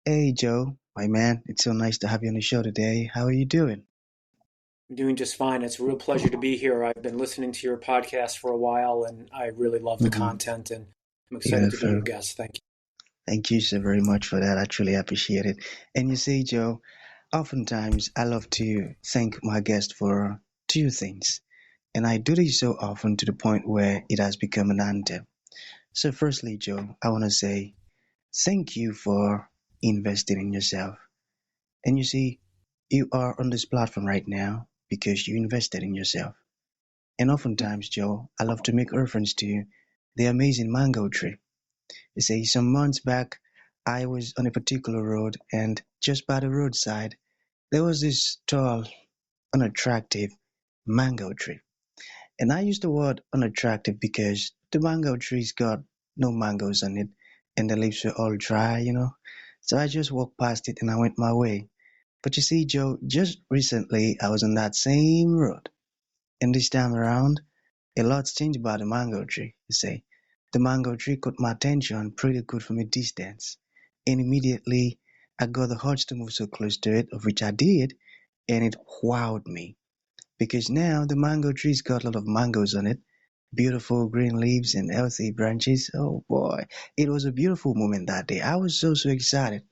Hey Joe, my man, it's so nice to have you on the show today. How are you doing? I'm doing just fine. It's a real pleasure to be here. I've been listening to your podcast for a while and I really love the Hmm. content and I'm excited to be your Beautiful. guest. Thank you. Thank you so very much for that. I truly appreciate it. And you see, Joe, oftentimes I love to thank my guest for two things. And I do this so often to the point where it has become an anthem. So firstly, Joe, I want to say thank you for investing in yourself. And you see, you are on this platform right now because you invested in yourself. And oftentimes, Joe, I love to make reference to the amazing mango tree. You see, some months back, I was on a particular road, and just by the roadside, there was this tall, unattractive mango tree. And I use the word unattractive because the mango tree's got no mangoes on it, and the leaves were all dry. So I just walked past it and I went my way. But you see, Joe, just recently I was on that same road, and this time around, a lot's changed about the mango tree, you see. The mango tree caught my attention pretty good from a distance, and immediately I got the urge to move so close to it, of which I did, and it wowed me. Because now the mango tree's got a lot of mangoes on it, beautiful green leaves and healthy branches. Oh boy, it was a beautiful moment that day. I was so excited.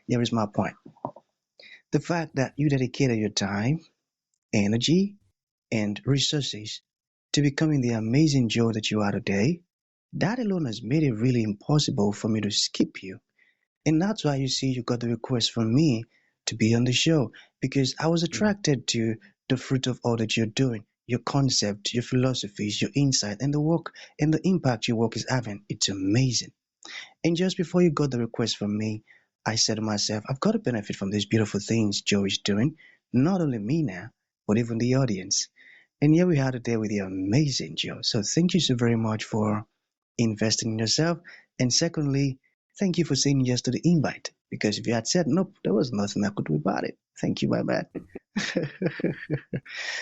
Here is my point. The fact that you dedicated your time, energy, and resources to becoming the amazing Joe that you are today, that alone has made it really impossible for me to skip you. And that's why you see you got the request from me to be on the show because I was Mhm. attracted to the fruit of all that you're doing, your concept, your philosophies, your insight, and the work and the impact your work is having. It's amazing. And just before you got the request from me, I said to myself, I've got to benefit from these beautiful things Joe is doing. Not only me now, but even the audience. And here we are today with the amazing Joe. So thank you so very much for investing in yourself. And secondly, thank you for saying yes to the invite. Because if you had said nope, there was nothing I could do about it. Thank you, my man.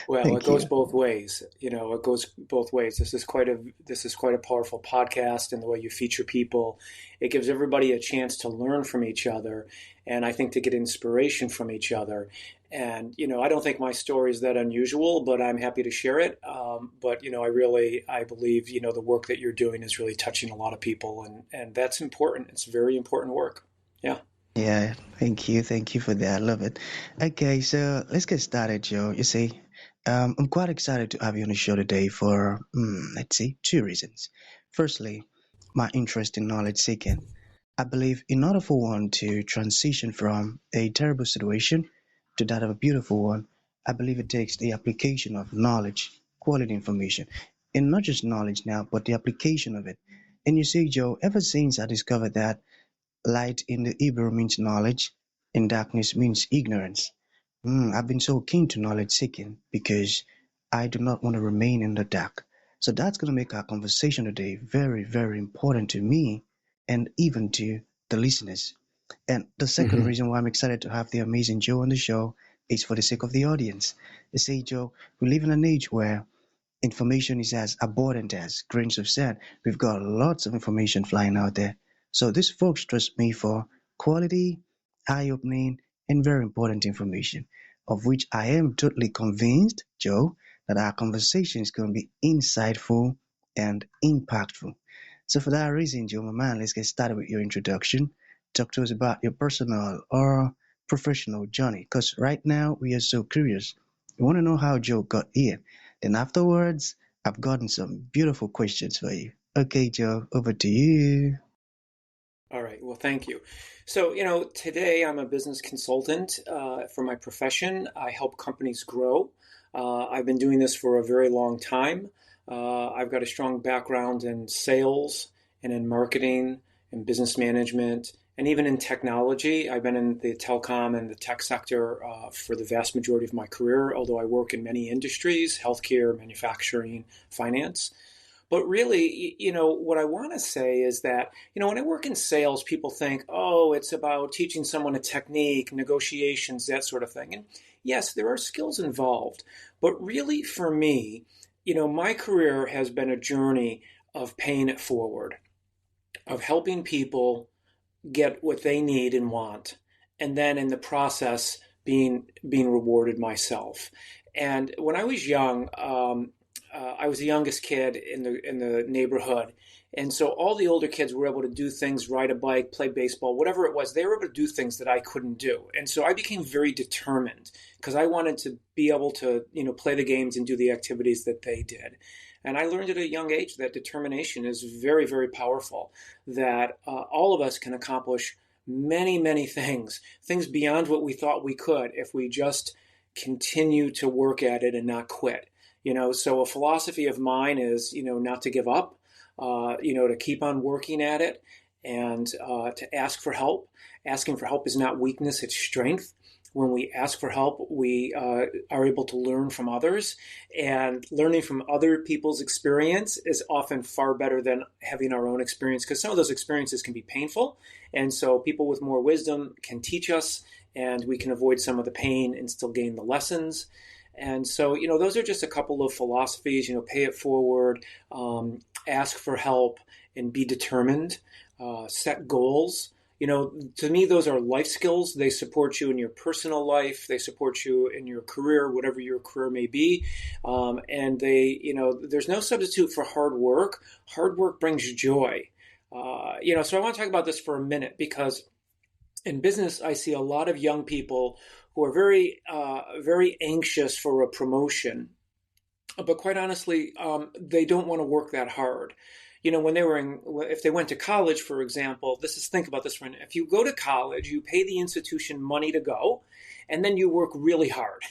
Well, it Thank goes you. both ways. It goes both ways. This is quite a powerful podcast, and the way you feature people, it gives everybody a chance to learn from each other, and I think to get inspiration from each other. And I don't think my story is that unusual, but I'm happy to share it. But I believe the work that you're doing is really touching a lot of people, and that's important. It's very important work. Yeah. Yeah, thank you. Thank you for that. I love it. Okay, so let's get started, Joe. You see, I'm quite excited to have you on the show today for, let's see, two reasons. Firstly, my interest in knowledge seeking. I believe in order for one to transition from a terrible situation to that of a beautiful one, I believe it takes the application of knowledge, quality information, and not just knowledge now, but the application of it. And you see, Joe, ever since I discovered that light in the Hebrew means knowledge, and darkness means ignorance. I've been so keen to knowledge seeking because I do not want to remain in the dark. So that's going to make our conversation today very, very important to me and even to the listeners. And the second Hmm. reason why I'm excited to have the amazing Joe on the show is for the sake of the audience. They say, Joe, we live in an age where information is as abundant as grains of sand. We've got lots of information flying out there. So these folks trust me for quality, eye-opening, and very important information, of which I am totally convinced, Joe, that our conversation is going to be insightful and impactful. So for that reason, Joe, my man, let's get started with your introduction. Talk to us about your personal or professional journey, because right now we are so curious. We want to know how Joe got here. Then afterwards, I've gotten some beautiful questions for you. Okay, Joe, over to you. All right. Well, thank you. So, today I'm a business consultant for my profession. I help companies grow. I've been doing this for a very long time. I've got a strong background in sales and in marketing and business management and even in technology. I've been in the telecom and the tech sector for the vast majority of my career, although I work in many industries: healthcare, manufacturing, finance. But really, what I want to say is that, when I work in sales, people think, oh, it's about teaching someone a technique, negotiations, that sort of thing. And yes, there are skills involved. But really, for me, my career has been a journey of paying it forward, of helping people get what they need and want, and then in the process being rewarded myself. And when I was young, I was the youngest kid in the neighborhood, and so all the older kids were able to do things, ride a bike, play baseball, whatever it was. They were able to do things that I couldn't do, and so I became very determined because I wanted to be able to, play the games and do the activities that they did. And I learned at a young age that determination is very, very powerful, that all of us can accomplish many, many things, things beyond what we thought we could if we just continue to work at it and not quit. So a philosophy of mine is, not to give up, to keep on working at it, and to ask for help. Asking for help is not weakness, it's strength. When we ask for help, we are able to learn from others, and learning from other people's experience is often far better than having our own experience, because some of those experiences can be painful. And so people with more wisdom can teach us, and we can avoid some of the pain and still gain the lessons. And so, those are just a couple of philosophies, pay it forward, ask for help, and be determined, set goals. To me, those are life skills. They support you in your personal life. They support you in your career, whatever your career may be. And there's no substitute for hard work. Hard work brings joy. So I want to talk about this for a minute, because in business, I see a lot of young people who are very, very anxious for a promotion. But quite honestly, they don't want to work that hard. When if they went to college, for example, think about this for a minute. If you go to college, you pay the institution money to go, and then you work really hard.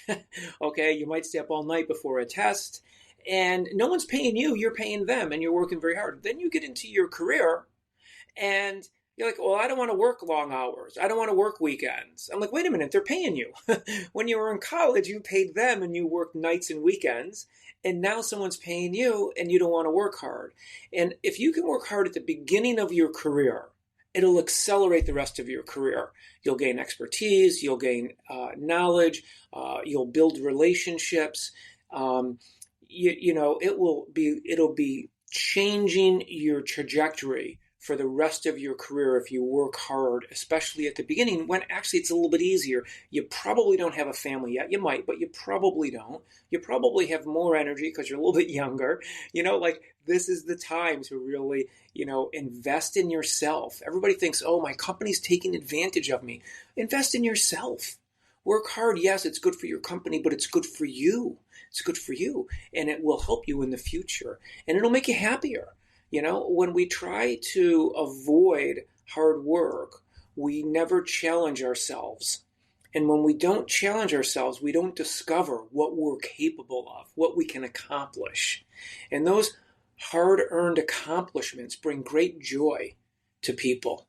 Okay, you might stay up all night before a test, and no one's paying you, you're paying them, and you're working very hard. Then you get into your career, and you're like, well, I don't want to work long hours. I don't want to work weekends. I'm like, wait a minute, they're paying you. When you were in college, you paid them and you worked nights and weekends. And now someone's paying you and you don't want to work hard. And if you can work hard at the beginning of your career, it'll accelerate the rest of your career. You'll gain expertise, you'll gain knowledge, you'll build relationships. It'll be changing your trajectory for the rest of your career if you work hard, especially at the beginning, when actually it's a little bit easier. You probably don't have a family yet. You might, but you probably don't. You probably have more energy because you're a little bit younger. This is the time to really, invest in yourself. Everybody thinks, oh, my company's taking advantage of me. Invest in yourself. Work hard. Yes, it's good for your company, but it's good for you. It's good for you, and it will help you in the future, and it'll make you happier. When we try to avoid hard work, we never challenge ourselves. And when we don't challenge ourselves, we don't discover what we're capable of, what we can accomplish. And those hard-earned accomplishments bring great joy to people.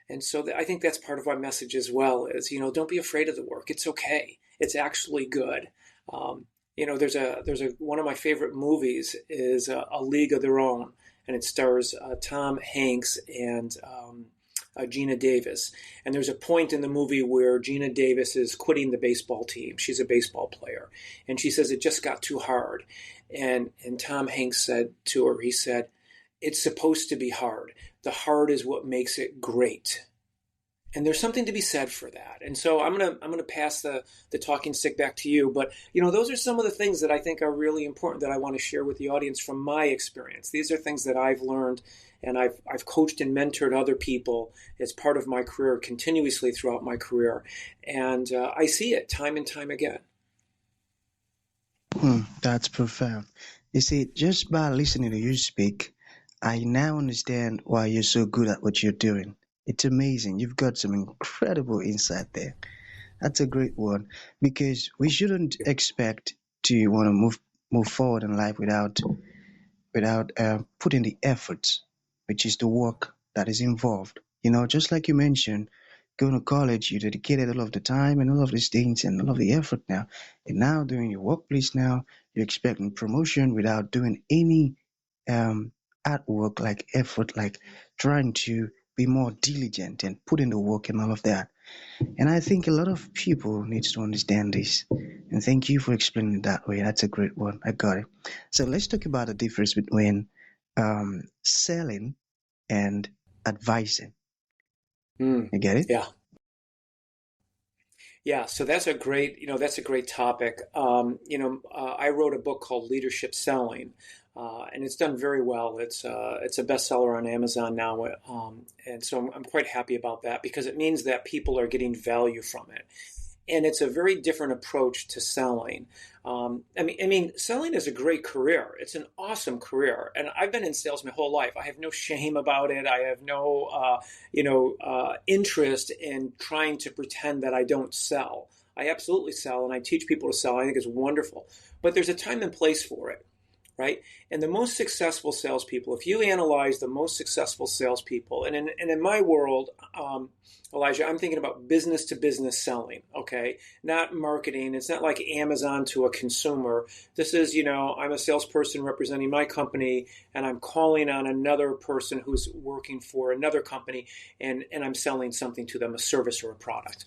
And so I think that's part of our message as well is, don't be afraid of the work. It's okay. It's actually good. There's one of my favorite movies is A League of Their Own, and it stars Tom Hanks and Gina Davis. And there's a point in the movie where Gina Davis is quitting the baseball team. She's a baseball player. And she says it just got too hard. And Tom Hanks said to her, he said, it's supposed to be hard. The hard is what makes it great. And there's something to be said for that. And so I'm gonna pass the talking stick back to you. But those are some of the things that I think are really important that I want to share with the audience from my experience. These are things that I've learned, and I've coached and mentored other people as part of my career continuously throughout my career, and I see it time and time again. That's profound. You see, just by listening to you speak, I now understand why you're so good at what you're doing. It's amazing. You've got some incredible insight there. That's a great one because we shouldn't expect to want to move forward in life without putting the effort, which is the work that is involved. Just like you mentioned, going to college, you dedicated all of the time and all of these things and all of the effort now. And now doing your workplace now, you're expecting promotion without doing any hard work, like effort, like trying to be more diligent and put in the work and all of that. And I think a lot of people needs to understand this. And thank you for explaining it that way. That's a great one. I got it. So let's talk about the difference between selling and advising. Mm. You get it? Yeah. Yeah, so that's a great topic. I wrote a book called Leadership Selling, and it's done very well. It's a bestseller on Amazon now, and so I'm quite happy about that because it means that people are getting value from it, and it's a very different approach to selling. Selling is a great career. It's an awesome career, and I've been in sales my whole life. I have no shame about it. I have no, interest in trying to pretend that I don't sell. I absolutely sell, and I teach people to sell. I think it's wonderful, but there's a time and place for it, right? And the most successful salespeople, if you analyze the most successful salespeople, and in my world, Elijah, I'm thinking about business to business selling, okay? Not marketing. It's not like Amazon to a consumer. This is, I'm a salesperson representing my company, and I'm calling on another person who's working for another company, and I'm selling something to them, a service or a product.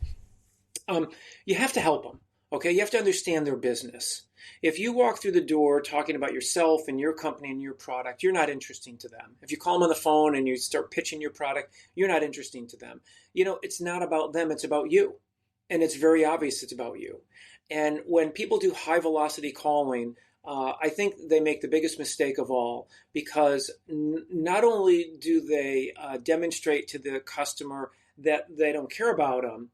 You have to help them, okay? You have to understand their business. If you walk through the door talking about yourself and your company and your product, you're not interesting to them. If you call them on the phone and you start pitching your product, you're not interesting to them. It's not about them, it's about you. And it's very obvious it's about you. And when people do high velocity calling, I think they make the biggest mistake of all because not only do they demonstrate to the customer that they don't care about them,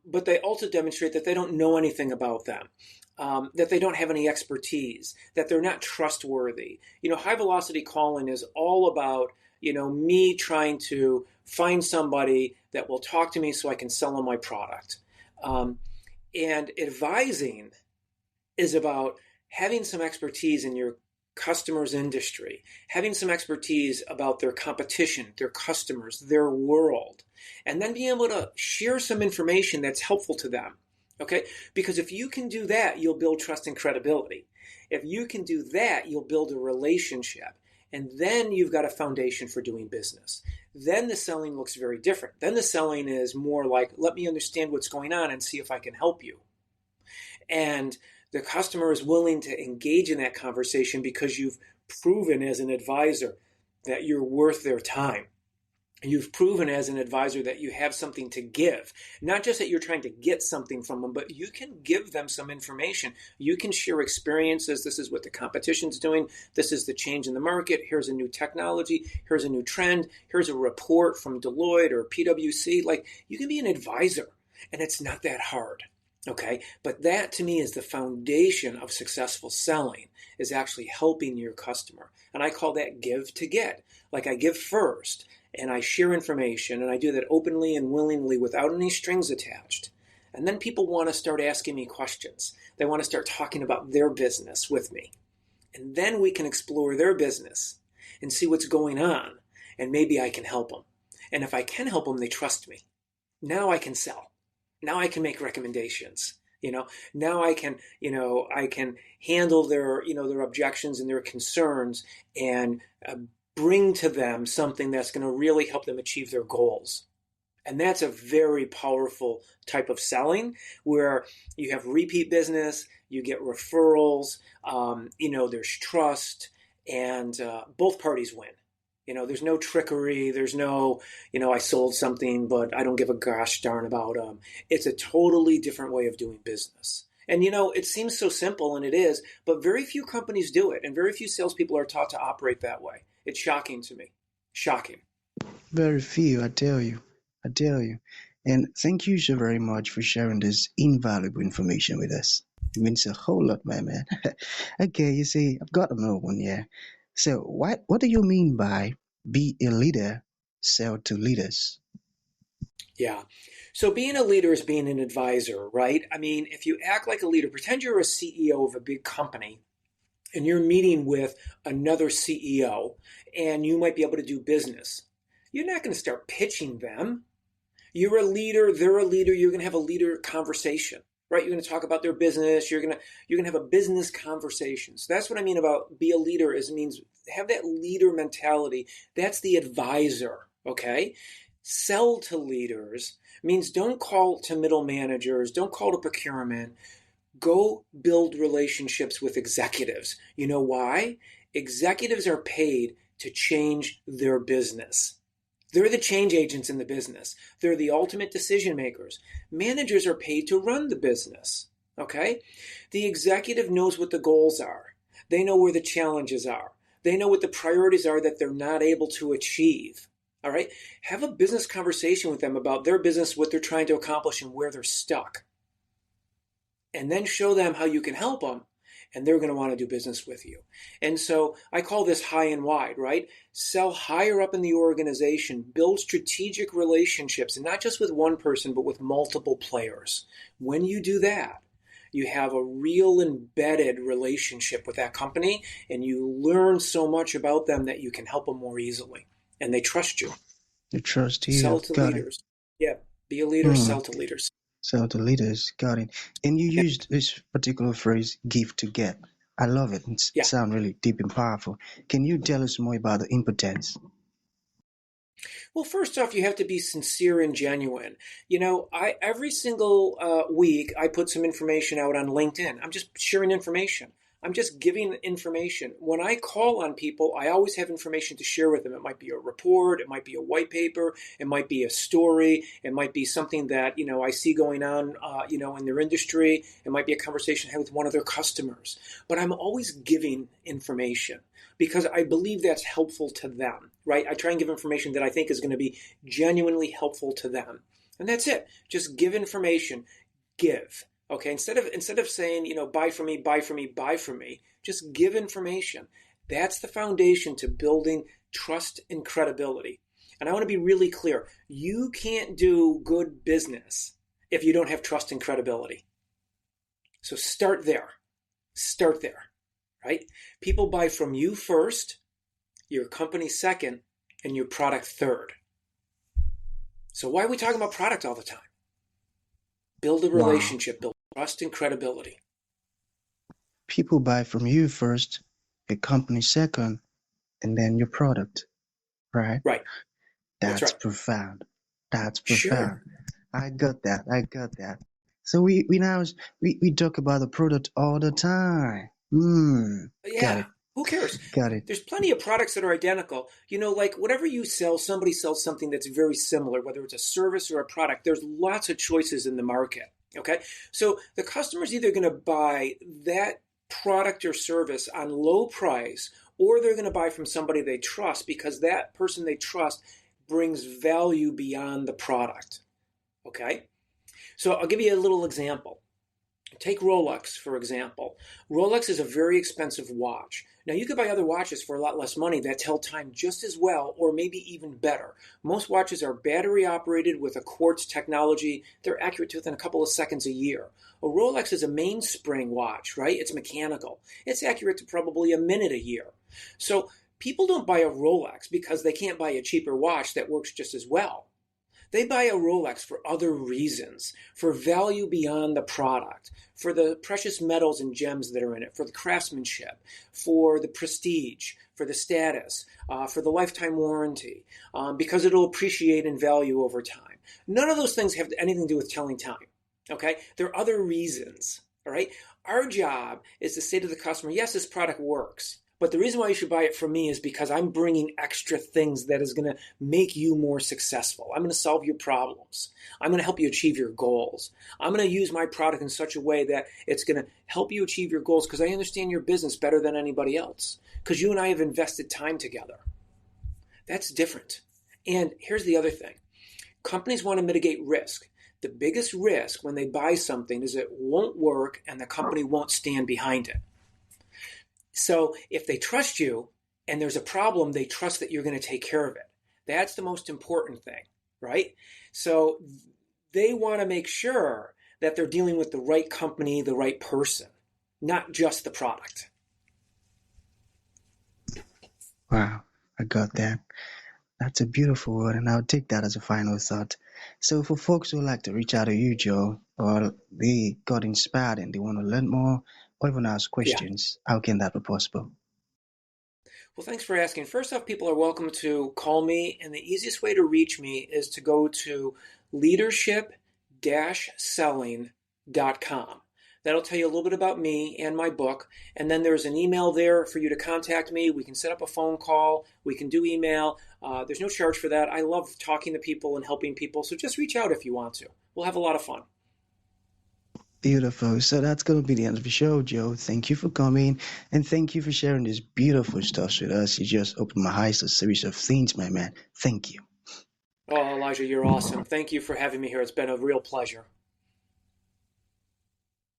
but they also demonstrate that they don't know anything about them. That they don't have any expertise, that they're not trustworthy. High velocity calling is all about, me trying to find somebody that will talk to me so I can sell them my product. And advising is about having some expertise in your customer's industry, having some expertise about their competition, their customers, their world, and then being able to share some information that's helpful to them. Okay? Because if you can do that, you'll build trust and credibility. If you can do that, you'll build a relationship. And then you've got a foundation for doing business. Then the selling looks very different. Then the selling is more like, let me understand what's going on and see if I can help you. And the customer is willing to engage in that conversation because you've proven as an advisor that you're worth their time. You've proven as an advisor that you have something to give. Not just that you're trying to get something from them, but you can give them some information. You can share experiences. This is what the competition's doing. This is the change in the market. Here's a new technology. Here's a new trend. Here's a report from Deloitte or PwC. Like, you can be an advisor, and it's not that hard. Okay, but that to me is the foundation of successful selling, is actually helping your customer. And I call that give to get. Like, I give first, and I share information, and I do that openly and willingly without any strings attached. And then people want to start asking me questions. They want to start talking about their business with me. And then we can explore their business and see what's going on, and maybe I can help them. And if I can help them, they trust me. Now I can sell. Now I can make recommendations. Now I can handle their objections and their concerns and bring to them something that's going to really help them achieve their goals. And that's a very powerful type of selling where you have repeat business, you get referrals, there's trust, and both parties win. There's no trickery. There's no, I sold something, but I don't give a gosh darn about them. It's a totally different way of doing business. And, it seems so simple, and it is, but very few companies do it, and very few salespeople are taught to operate that way. It's shocking to me. Shocking. Very few, I tell you. I tell you. And thank you so very much for sharing this invaluable information with us. It means a whole lot, my man. Okay, you see, I've got another one here. So, what do you mean by be a leader, sell to leaders? Yeah. So being a leader is being an advisor, right? I mean, if you act like a leader, pretend you're a CEO of a big company and you're meeting with another CEO and you might be able to do business. You're not going to start pitching them. You're a leader, they're a leader, you're going to have a leader conversation, right? You're going to talk about their business, you're going to have a business conversation. So that's what I mean about be a leader, is it means have that leader mentality. That's the advisor, okay? Sell to leaders means don't call to middle managers, don't call to procurement. Go build relationships with executives. You know why? Executives are paid to change their business. They're the change agents in the business. They're the ultimate decision makers. Managers are paid to run the business. Okay? The executive knows what the goals are. They know where the challenges are. They know what the priorities are that they're not able to achieve. All right? Have a business conversation with them about their business, what they're trying to accomplish, and where they're stuck. And then show them how you can help them, and they're going to want to do business with you. And so I call this high and wide, right? Sell higher up in the organization, build strategic relationships, and not just with one person, but with multiple players. When you do that, you have a real embedded relationship with that company, and you learn so much about them that you can help them more easily. And they trust you. They trust you. Sell to Got it. leaders. Yeah, be a leader, Hmm. sell to leaders. So the leaders got it. And you Yeah, used this particular phrase, give to get. I love it. It yeah. sounds really deep and powerful. Can you tell us more about the impotence? Well, first off, you have to be sincere and genuine. I every single week I put some information out on LinkedIn. I'm just sharing information. I'm just giving information. When I call on people, I always have information to share with them. It might be a report, it might be a white paper, it might be a story, it might be something that I see going on, in their industry. It might be a conversation I had with one of their customers. But I'm always giving information because I believe that's helpful to them, right? I try and give information that I think is going to be genuinely helpful to them. And that's it. Just give information. Give. Okay, instead of saying, buy from me, buy from me, buy from me, just give information. That's the foundation to building trust and credibility. And I want to be really clear. You can't do good business if you don't have trust and credibility. So start there. Start there, right? People buy from you first, your company second, and your product third. So why are we talking about product all the time? Build a Wow. relationship, build trust and credibility. People buy from you first, your company second, and then your product, right? Right. That's That's right. profound. That's profound. Sure. I got that. I got that. So we talk about the product all the time. Got Yeah. it. Who cares? Got it. There's plenty of products that are identical. Like whatever you sell, somebody sells something that's very similar, whether it's a service or a product. There's lots of choices in the market. Okay. So the customer's either going to buy that product or service on low price, or they're going to buy from somebody they trust because that person they trust brings value beyond the product. Okay. So I'll give you a little example. Take Rolex, for example. Rolex is a very expensive watch. Now, you could buy other watches for a lot less money that tell time just as well, or maybe even better. Most watches are battery operated with a quartz technology. They're accurate to within a couple of seconds a year. A Rolex is a mainspring watch, right? It's mechanical. It's accurate to probably a minute a year. So people don't buy a Rolex because they can't buy a cheaper watch that works just as well. They buy a Rolex for other reasons, for value beyond the product, for the precious metals and gems that are in it, for the craftsmanship, for the prestige, for the status, for the lifetime warranty, because it'll appreciate in value over time. None of those things have anything to do with telling time. Okay? There are other reasons. All right? Our job is to say to the customer, yes, this product works. But the reason why you should buy it from me is because I'm bringing extra things that is going to make you more successful. I'm going to solve your problems. I'm going to help you achieve your goals. I'm going to use my product in such a way that it's going to help you achieve your goals because I understand your business better than anybody else. Because you and I have invested time together. That's different. And here's the other thing. Companies want to mitigate risk. The biggest risk when they buy something is it won't work and the company won't stand behind it. So if they trust you and there's a problem, they trust that you're going to take care of it. That's the most important thing, right? So they want to make sure that they're dealing with the right company, the right person, not just the product. Wow. I got that. That's a beautiful word, and I'll take that as a final thought. So, for folks who like to reach out to you, Joe, or they got inspired and they want to learn more, or even ask Yeah. questions, how can that be possible? Well, thanks for asking. First off, people are welcome to call me, and the easiest way to reach me is to go to leadership-selling.com. That'll tell you a little bit about me and my book. And then there's an email there for you to contact me. We can set up a phone call. We can do email. There's no charge for that. I love talking to people and helping people. So just reach out if you want to. We'll have a lot of fun. Beautiful. So that's going to be the end of the show, Joe. Thank you for coming and thank you for sharing this beautiful stuff with us. You just opened my eyes to a series of things, my man. Thank you. Oh, Elijah, you're awesome. Thank you for having me here. It's been a real pleasure.